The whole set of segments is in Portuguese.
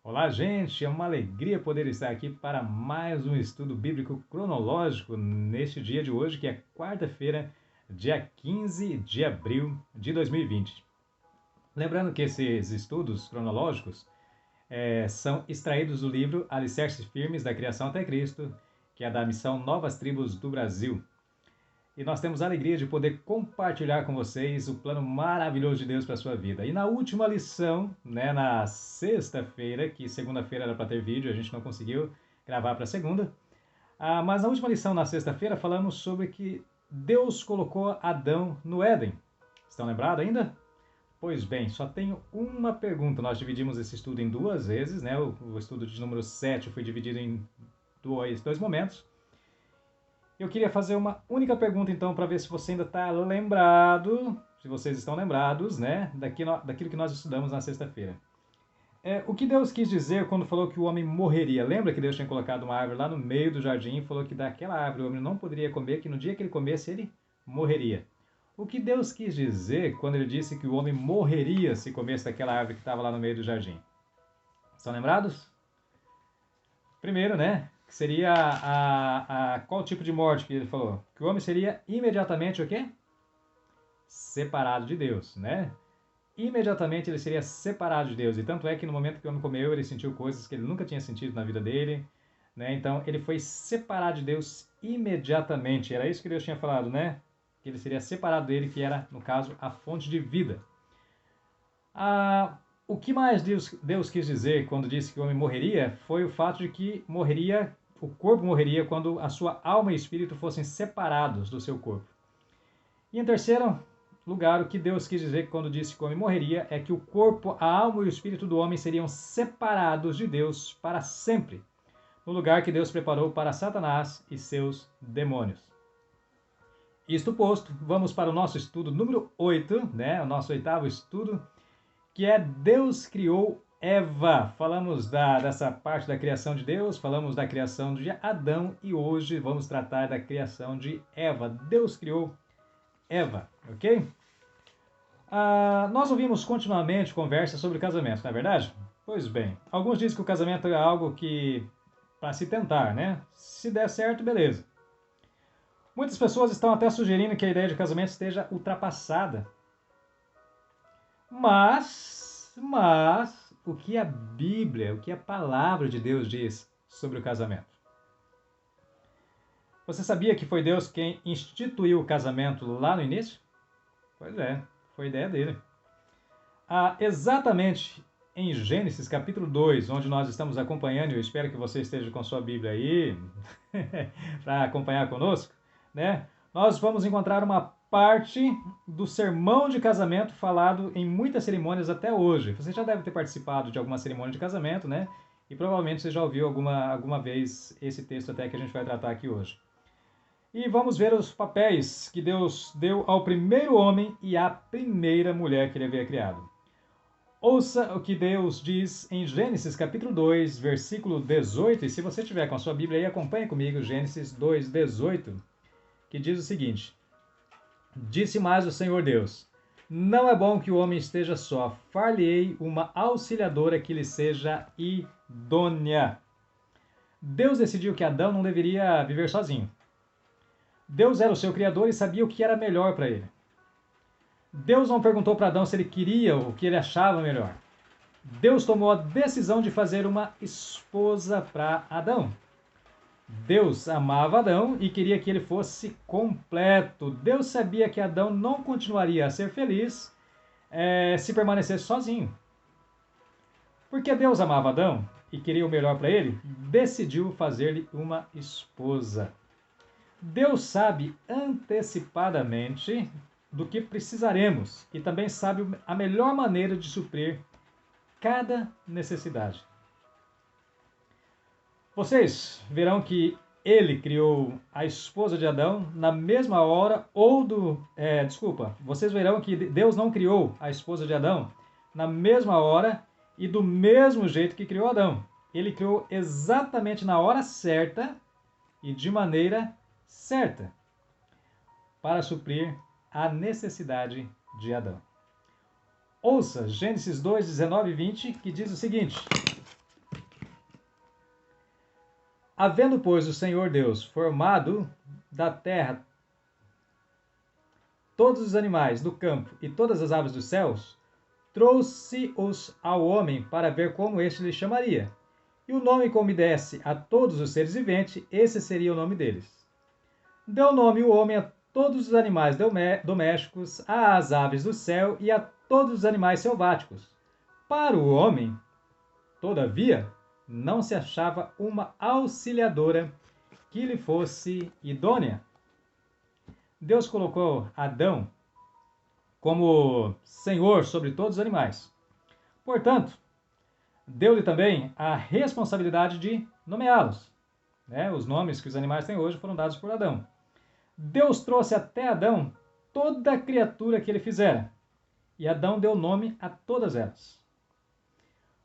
Olá, gente! É uma alegria poder estar aqui para mais um estudo bíblico cronológico neste dia de hoje, que é quarta-feira, dia 15 de abril de 2020. Lembrando que esses estudos cronológicos são extraídos do livro Alicerces Firmes da Criação até Cristo, que é da missão Novas Tribos do Brasil. E nós temos a alegria de poder compartilhar com vocês o plano maravilhoso de Deus para a sua vida. E na última lição, na sexta-feira, que segunda-feira era para ter vídeo, a gente não conseguiu gravar para segunda, mas na última lição, na sexta-feira, falamos sobre que Deus colocou Adão no Éden. Estão lembrados ainda? Pois bem, só tenho uma pergunta. Nós dividimos esse estudo em duas vezes, né? O estudo de número 7 foi dividido em dois momentos. Eu queria fazer uma única pergunta, então, para ver se você ainda está lembrado, se vocês estão lembrados, né, daquilo que nós estudamos na sexta-feira. O que Deus quis dizer quando falou que o homem morreria? Lembra que Deus tinha colocado uma árvore lá no meio do jardim e falou que daquela árvore o homem não poderia comer, que no dia que ele comesse ele morreria. O que Deus quis dizer quando ele disse que o homem morreria se comesse daquela árvore que estava lá no meio do jardim? Estão lembrados? Primeiro, né? Que seria qual tipo de morte que ele falou? Que o homem seria imediatamente o quê? Separado de Deus, né? Imediatamente ele seria separado de Deus. E tanto é que no momento que o homem comeu, ele sentiu coisas que ele nunca tinha sentido na vida dele, né? Então ele foi separado de Deus imediatamente. Era isso que Deus tinha falado, né? Que ele seria separado dele, que era, no caso, a fonte de vida. O que mais Deus quis dizer quando disse que o homem morreria foi o fato de que o corpo morreria quando a sua alma e espírito fossem separados do seu corpo. E em terceiro lugar, o que Deus quis dizer quando disse que o homem morreria é que o corpo, a alma e o espírito do homem seriam separados de Deus para sempre, no lugar que Deus preparou para Satanás e seus demônios. Isto posto, vamos para o nosso estudo número 8, né? O nosso oitavo estudo, que é Deus criou Eva. Falamos dessa parte da criação de Deus, falamos da criação de Adão e hoje vamos tratar da criação de Eva. Deus criou Eva, ok? Nós ouvimos continuamente conversas sobre casamento, não é verdade? Pois bem, alguns dizem que o casamento é algo que para se tentar, né? Se der certo, beleza. Muitas pessoas estão até sugerindo que a ideia de casamento esteja ultrapassada. Mas, o que a Bíblia, o que a palavra de Deus diz sobre o casamento? Você sabia que foi Deus quem instituiu o casamento lá no início? Pois é, foi ideia dele. Exatamente em Gênesis capítulo 2, onde nós estamos acompanhando, eu espero que você esteja com sua Bíblia aí para acompanhar conosco, né? Nós vamos encontrar uma parte do sermão de casamento falado em muitas cerimônias até hoje. Você já deve ter participado de alguma cerimônia de casamento, né? E provavelmente você já ouviu alguma vez esse texto até que a gente vai tratar aqui hoje. E vamos ver os papéis que Deus deu ao primeiro homem e à primeira mulher que ele havia criado. Ouça o que Deus diz em Gênesis capítulo 2, versículo 18. E se você tiver com a sua Bíblia aí, acompanhe comigo Gênesis 2, 18, que diz o seguinte: Disse mais o Senhor Deus: Não é bom que o homem esteja só, far-lhe-ei uma auxiliadora que lhe seja idônea. Deus decidiu que Adão não deveria viver sozinho. Deus era o seu criador e sabia o que era melhor para ele. Deus não perguntou para Adão se ele queria ou o que ele achava melhor. Deus tomou a decisão de fazer uma esposa para Adão. Deus amava Adão e queria que ele fosse completo. Deus sabia que Adão não continuaria a ser feliz se permanecesse sozinho. Porque Deus amava Adão e queria o melhor para ele, decidiu fazer-lhe uma esposa. Deus sabe antecipadamente do que precisaremos e também sabe a melhor maneira de suprir cada necessidade. Vocês verão que ele criou a esposa de Adão na mesma hora vocês verão que Deus não criou a esposa de Adão na mesma hora e do mesmo jeito que criou Adão. Ele criou exatamente na hora certa e de maneira certa para suprir a necessidade de Adão. Ouça Gênesis 2, 19 e 20, que diz o seguinte: Havendo, pois, o Senhor Deus formado da terra todos os animais do campo e todas as aves dos céus, trouxe-os ao homem para ver como este lhe chamaria. E o nome como desse a todos os seres viventes, esse seria o nome deles. Deu nome o homem a todos os animais domésticos, às aves do céu e a todos os animais selváticos. Para o homem, todavia, não se achava uma auxiliadora que lhe fosse idônea. Deus colocou Adão como senhor sobre todos os animais. Portanto, deu-lhe também a responsabilidade de nomeá-los. Os nomes que os animais têm hoje foram dados por Adão. Deus trouxe até Adão toda a criatura que ele fizera, e Adão deu nome a todas elas.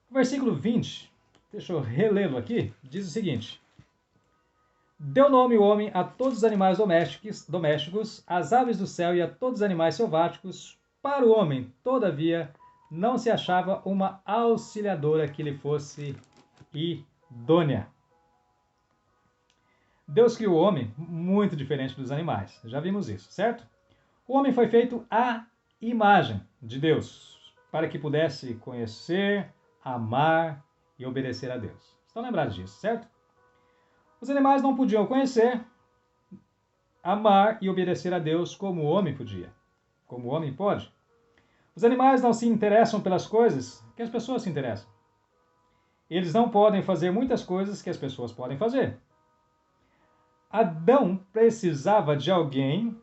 O versículo 20, deixa eu relê-lo aqui, diz o seguinte: Deu nome o homem a todos os animais domésticos, às aves do céu e a todos os animais selváticos. Para o homem, todavia, não se achava uma auxiliadora que lhe fosse idônea. Deus criou o homem muito diferente dos animais. Já vimos isso, certo? O homem foi feito à imagem de Deus, para que pudesse conhecer, amar e obedecer a Deus. Estão lembrados disso, certo? Os animais não podiam conhecer, amar e obedecer a Deus como o homem podia, como o homem pode. Os animais não se interessam pelas coisas que as pessoas se interessam. Eles não podem fazer muitas coisas que as pessoas podem fazer. Adão precisava de alguém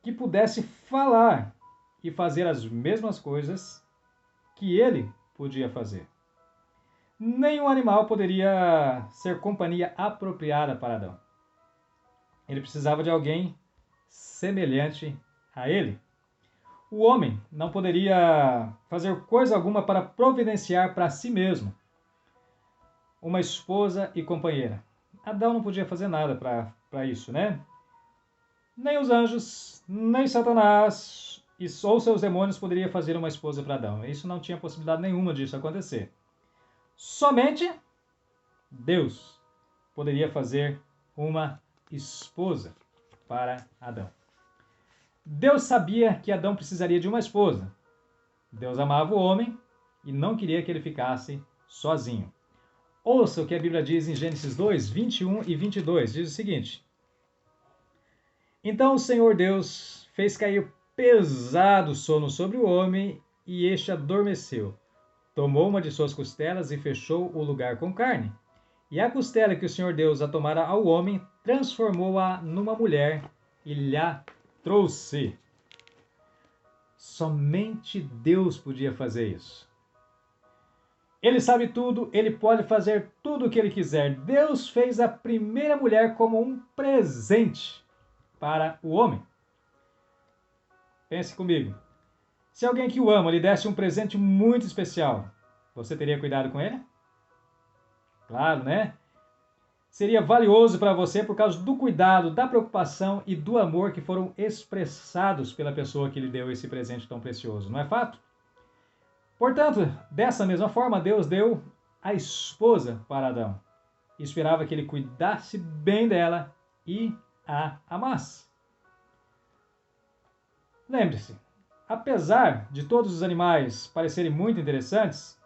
que pudesse falar e fazer as mesmas coisas que ele podia fazer. Nenhum animal poderia ser companhia apropriada para Adão. Ele precisava de alguém semelhante a ele. O homem não poderia fazer coisa alguma para providenciar para si mesmo uma esposa e companheira. Adão não podia fazer nada para isso, né? Nem os anjos, nem Satanás ou seus demônios poderiam fazer uma esposa para Adão. Isso não tinha possibilidade nenhuma disso acontecer. Somente Deus poderia fazer uma esposa para Adão. Deus sabia que Adão precisaria de uma esposa. Deus amava o homem e não queria que ele ficasse sozinho. Ouça o que a Bíblia diz em Gênesis 2, 21 e 22. Diz o seguinte: Então o Senhor Deus fez cair pesado sono sobre o homem e este adormeceu. Tomou uma de suas costelas e fechou o lugar com carne. E a costela que o Senhor Deus a tomara ao homem, transformou-a numa mulher e lhe trouxe. Somente Deus podia fazer isso. Ele sabe tudo, ele pode fazer tudo o que ele quiser. Deus fez a primeira mulher como um presente para o homem. Pense comigo. Se alguém que o ama lhe desse um presente muito especial, você teria cuidado com ele? Claro, né? Seria valioso para você por causa do cuidado, da preocupação e do amor que foram expressados pela pessoa que lhe deu esse presente tão precioso, não é fato? Portanto, dessa mesma forma, Deus deu a esposa para Adão e esperava que ele cuidasse bem dela e a amasse. Lembre-se, apesar de todos os animais parecerem muito interessantes,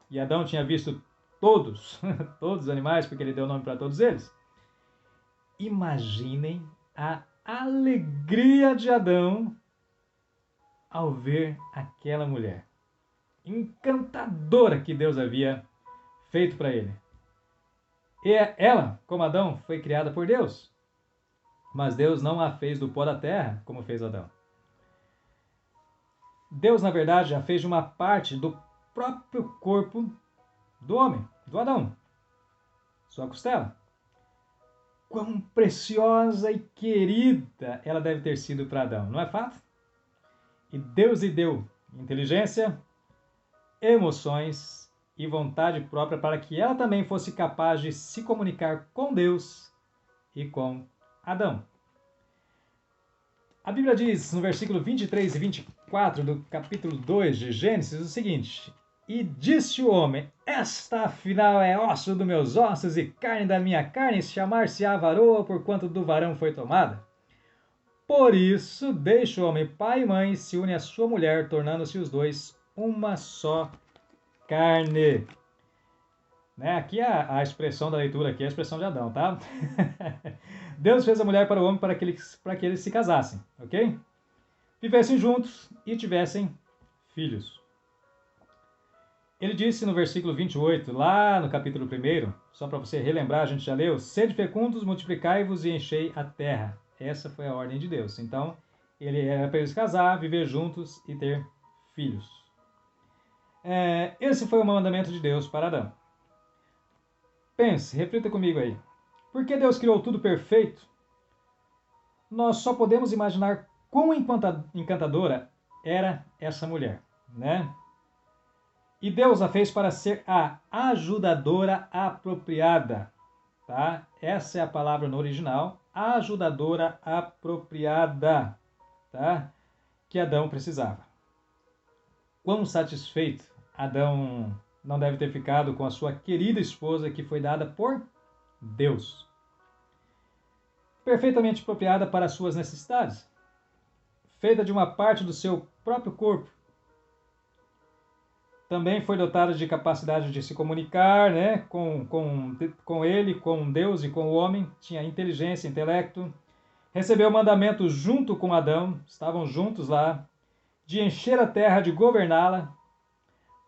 e Adão tinha visto todos os animais, porque ele deu nome para todos eles, imaginem a alegria de Adão ao ver aquela mulher encantadora que Deus havia feito para ele. E ela, como Adão, foi criada por Deus, mas Deus não a fez do pó da terra, como fez Adão. Deus, na verdade, a fez de uma parte do próprio corpo do homem, do Adão, sua costela. Quão preciosa e querida ela deve ter sido para Adão, não é fato? E Deus lhe deu inteligência, emoções e vontade própria para que ela também fosse capaz de se comunicar com Deus e com Adão. A Bíblia diz no versículo 23 e 24 do capítulo 2 de Gênesis o seguinte: E disse o homem: esta afinal é osso dos meus ossos e carne da minha carne, chamar-se-á varoa, porquanto do varão foi tomada. Por isso, deixa o homem pai e mãe e se une à sua mulher, tornando-se os dois uma só carne. Né? Aqui a expressão da leitura, aqui é a expressão de Adão, tá? Deus fez a mulher para o homem para que eles se casassem, ok? Vivessem juntos e tivessem filhos. Ele disse no versículo 28, lá no capítulo 1, só para você relembrar, a gente já leu: sede fecundos, multiplicai-vos e enchei a terra. Essa foi a ordem de Deus. Então, ele era para eles casar, viver juntos e ter filhos. Esse foi o mandamento de Deus para Adão. Pense, reflita comigo aí. Por que Deus criou tudo perfeito? Nós só podemos imaginar quão encantadora era essa mulher, né? E Deus a fez para ser a ajudadora apropriada, tá? Essa é a palavra no original, ajudadora apropriada, tá? Que Adão precisava. Quão satisfeito Adão não deve ter ficado com a sua querida esposa que foi dada por Deus. Perfeitamente apropriada para as suas necessidades, feita de uma parte do seu próprio corpo. Também foi dotada de capacidade de se comunicar, né, com ele, com Deus e com o homem. Tinha inteligência, intelecto. Recebeu o mandamento junto com Adão, estavam juntos lá, de encher a terra, de governá-la.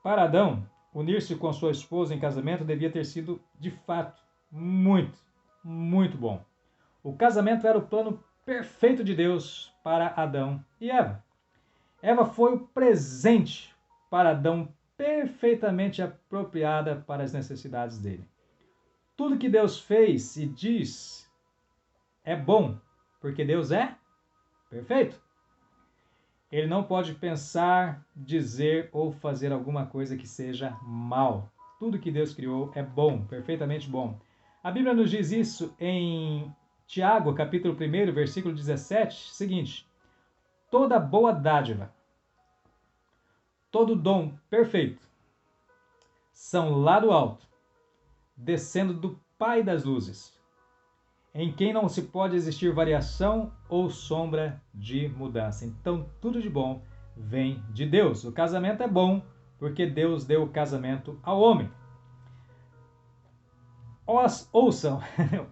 Para Adão, unir-se com sua esposa em casamento devia ter sido, de fato, muito, muito bom. O casamento era o plano perfeito de Deus para Adão e Eva. Eva foi o presente para Adão, perfeitamente apropriada para as necessidades dele. Tudo que Deus fez e diz é bom, porque Deus é perfeito. Ele não pode pensar, dizer ou fazer alguma coisa que seja mal. Tudo que Deus criou é bom, perfeitamente bom. A Bíblia nos diz isso em Tiago, capítulo 1, versículo 17, seguinte: toda boa dádiva, todo dom perfeito, são lá do alto, descendo do Pai das luzes, em quem não se pode existir variação ou sombra de mudança. Então, tudo de bom vem de Deus. O casamento é bom porque Deus deu o casamento ao homem. Ouçam,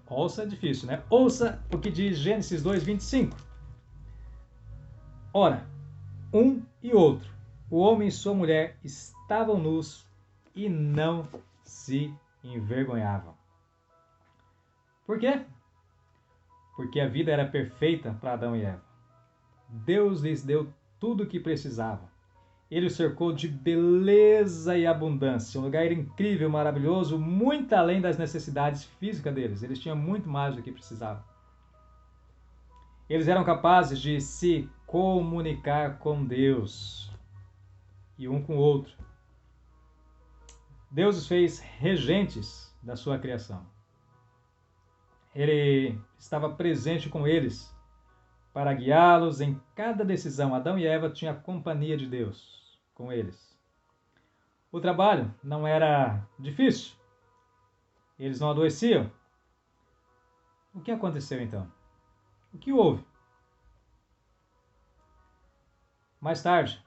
ouça é difícil, né? Ouça o que diz Gênesis 2:25. Ora, um e outro, o homem e sua mulher, estavam nus e não se envergonhavam. Por quê? Porque a vida era perfeita para Adão e Eva. Deus lhes deu tudo o que precisavam. Ele os cercou de beleza e abundância, um lugar incrível, maravilhoso, muito além das necessidades físicas deles. Eles tinham muito mais do que precisavam. Eles eram capazes de se comunicar com Deus e um com o outro. Deus os fez regentes da sua criação. Ele estava presente com eles para guiá-los em cada decisão. Adão e Eva tinham a companhia de Deus com eles. O trabalho não era difícil. Eles não adoeciam. O que aconteceu então? O que houve? Mais tarde,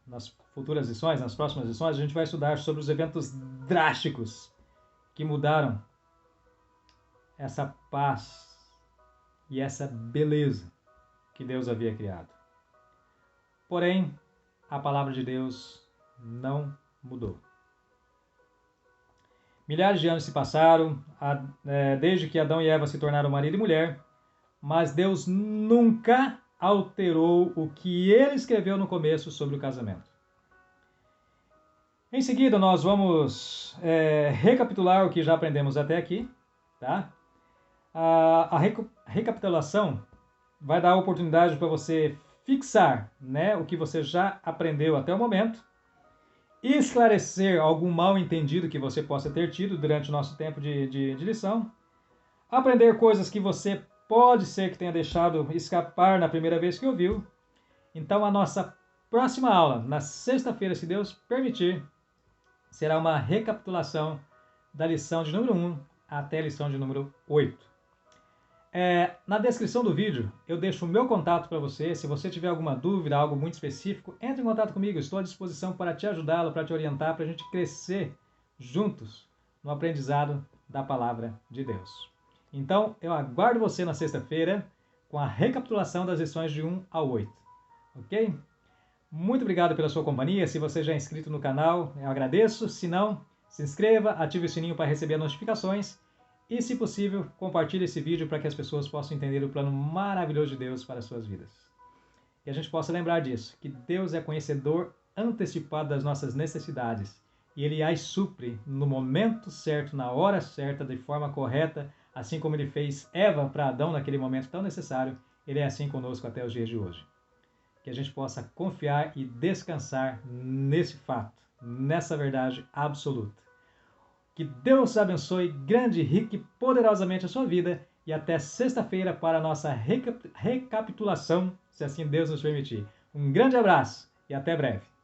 nas futuras lições, nas próximas lições, a gente vai estudar sobre os eventos drásticos que mudaram essa paz e essa beleza que Deus havia criado. Porém, a palavra de Deus não mudou. Milhares de anos se passaram, desde que Adão e Eva se tornaram marido e mulher, mas Deus nunca alterou o que ele escreveu no começo sobre o casamento. Em seguida, nós vamos recapitular o que já aprendemos até aqui, tá? A recapitulação vai dar a oportunidade para você fixar, né, o que você já aprendeu até o momento, esclarecer algum mal entendido que você possa ter tido durante o nosso tempo de lição, aprender coisas que você pode ser que tenha deixado escapar na primeira vez que ouviu. Então, a nossa próxima aula, na sexta-feira, se Deus permitir, será uma recapitulação da lição de número 1 até a lição de número 8. Na descrição do vídeo eu deixo o meu contato para você. Se você tiver alguma dúvida, algo muito específico, entre em contato comigo. Estou à disposição para te ajudá-lo, para te orientar, para a gente crescer juntos no aprendizado da Palavra de Deus. Então, eu aguardo você na sexta-feira com a recapitulação das lições de 1 a 8. Ok? Muito obrigado pela sua companhia. Se você já é inscrito no canal, eu agradeço. Se não, se inscreva, ative o sininho para receber notificações e, se possível, compartilhe esse vídeo para que as pessoas possam entender o plano maravilhoso de Deus para as suas vidas. E a gente possa lembrar disso, que Deus é conhecedor antecipado das nossas necessidades e Ele as supre no momento certo, na hora certa, de forma correta, assim como Ele fez Eva para Adão naquele momento tão necessário. Ele é assim conosco até os dias de hoje. Que a gente possa confiar e descansar nesse fato, nessa verdade absoluta. Que Deus abençoe grande, rica e poderosamente a sua vida e até sexta-feira para a nossa recapitulação, se assim Deus nos permitir. Um grande abraço e até breve.